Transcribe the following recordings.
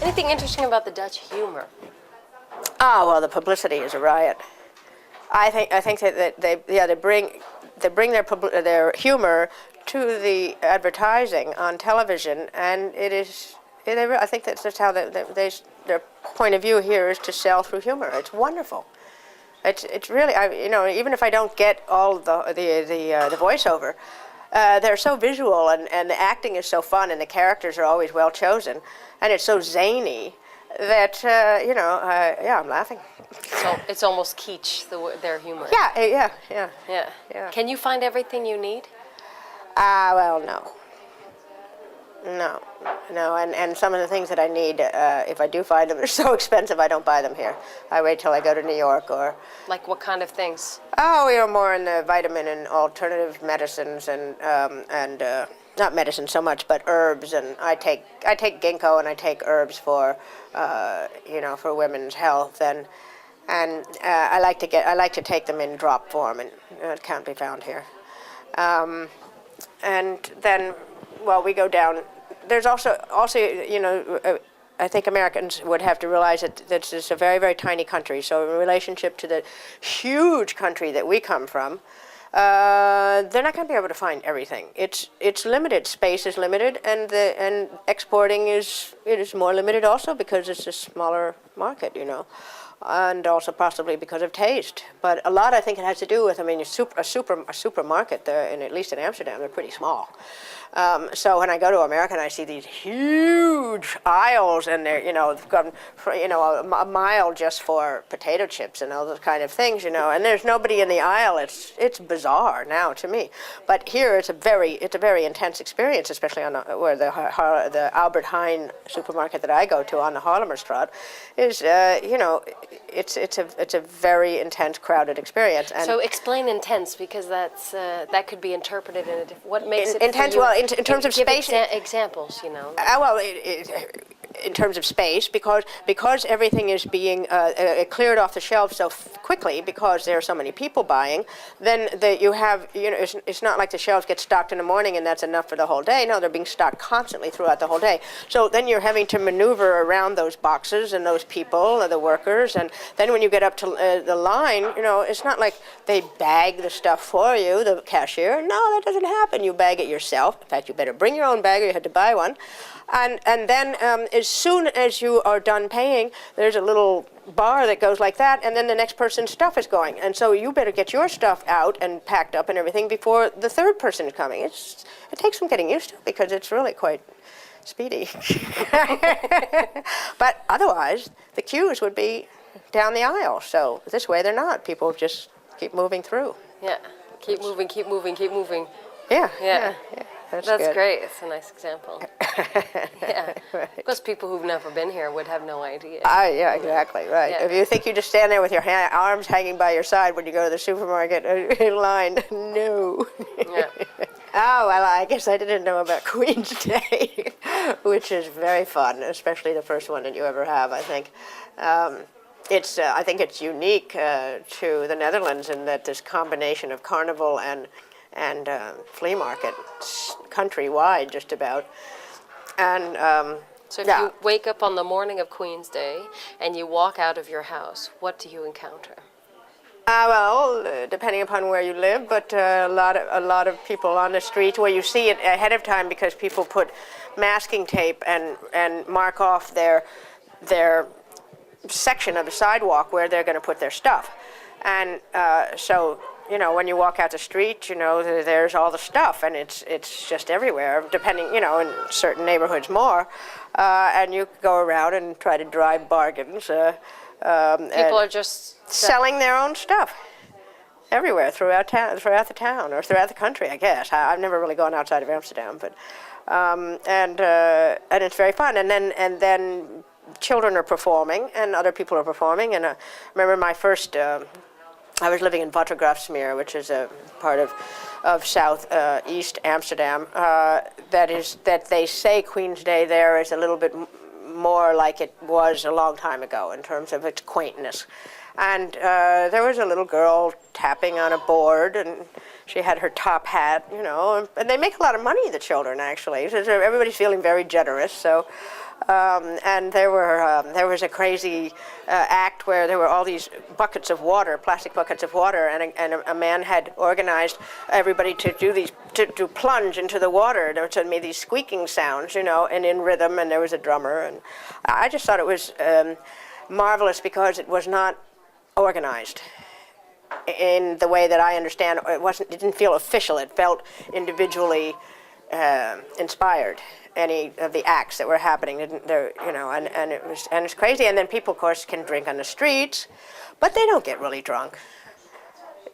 Anything interesting about the Dutch humor? Ah, well, the publicity is a riot. I think that they bring their humor to the advertising on television, and it is. I think that's just how their point of view here is to sell through humor. It's wonderful. It's really, even if I don't get all the voiceover, they're so visual, and the acting is so fun, and the characters are always well chosen, and it's so zany that I'm laughing. So it's almost kitsch, their humor. Yeah. Yeah. Can you find everything you need? Well, no, and some of the things that I need, if I do find them, are so expensive I don't buy them here. I wait till I go to New York or. Like what kind of things? Oh, more in the vitamin and alternative medicines and not medicine so much, but herbs, and I take ginkgo and I take herbs for for women's health, and I like to take them in drop form, and it can't be found here. And then, well, we go down. There's also I think Americans would have to realize that this is a very, very tiny country. So in relationship to the huge country that we come from, they're not going to be able to find everything. It's limited. Space is limited, and exporting is more limited also because it's a smaller market, and also possibly because of taste. But a lot, I think, it has to do with, a supermarket there, and at least in Amsterdam, they're pretty small. So when I go to America and I see these huge aisles, and they're, gone for, a mile just for potato chips and all those kind of things, and there's nobody in the aisle. It's bizarre now to me. But here it's a very intense experience, especially on where the Albert Heijn supermarket that I go to on the Haarlemmerstraat is, it's a very intense, crowded experience. And so explain intense, because that could be interpreted in a different. What makes it intense? Well, in terms of space. Examples, In terms of space, because everything is being cleared off the shelves so quickly, because there are so many people buying, then you have, it's not like the shelves get stocked in the morning and that's enough for the whole day. No, they're being stocked constantly throughout the whole day. So then you're having to maneuver around those boxes and those people, the workers, and then when you get up to the line, it's not like they bag the stuff for you, the cashier. No, that doesn't happen. You bag it yourself. In fact, you better bring your own bag or you had to buy one. And then as soon as you are done paying, there's a little bar that goes like that, and then the next person's stuff is going. And so you better get your stuff out and packed up and everything before the third person is coming. It takes some getting used to, because it's really quite speedy. But otherwise, the queues would be down the aisle. So this way they're not. People just keep moving through. Yeah, keep moving. Yeah. That's great. It's a nice example. Yeah. Right. Because people who've never been here would have no idea. Yeah, exactly, right. Yeah. If you think you just stand there with your arms hanging by your side when you go to the supermarket in line, no. Yeah. Oh, well, I guess I didn't know about Queen's Day, which is very fun, especially the first one that you ever have, I think. I think it's unique to the Netherlands in that this combination of carnival and flea market countrywide, just about. And so if you wake up on the morning of Queen's Day and you walk out of your house, what do you encounter? Depending upon where you live, but a lot of people on the street where you see it ahead of time, because people put masking tape and mark off their section of the sidewalk where they're going to put their stuff. And so, when you walk out the street, there's all the stuff, and it's just everywhere, depending, in certain neighborhoods more. And you go around and try to drive bargains. People are just selling their own stuff everywhere throughout the town, or throughout the country, I guess. I've never really gone outside of Amsterdam, but and it's very fun. And then children are performing, and other people are performing. And I remember my first. I was living in Watergraafsmeer, which is a part of southeast Amsterdam. That they say Queen's Day there is a little bit more like it was a long time ago in terms of its quaintness. And there was a little girl tapping on a board, and she had her top hat, you know, and they make a lot of money, the children, actually. So everybody's feeling very generous. So, and there was a crazy act where there were all these buckets of water, plastic buckets of water, and a man had organized everybody to do these, to plunge into the water. It made these squeaking sounds, you know, and in rhythm, and there was a drummer. And I just thought it was marvelous because it was not organized in the way that I understand. It didn't feel official. It felt individually inspired. Any of the acts that were happening, you know, and it's crazy. And then people, of course, can drink on the streets, but they don't get really drunk.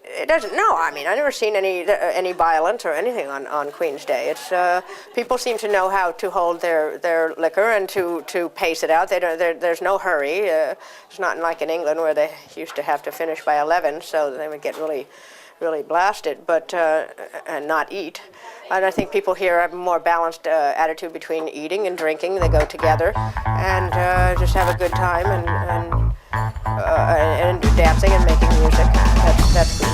It doesn't. No, I mean, I've never seen any violence or anything on Queen's Day. It's people seem to know how to hold their liquor and to pace it out. There's no hurry. It's not like in England where they used to have to finish by 11, so they would get really blasted, but and not eat. And I think people here have a more balanced attitude between eating and drinking. They go together and just have a good time and do dancing and making music. That's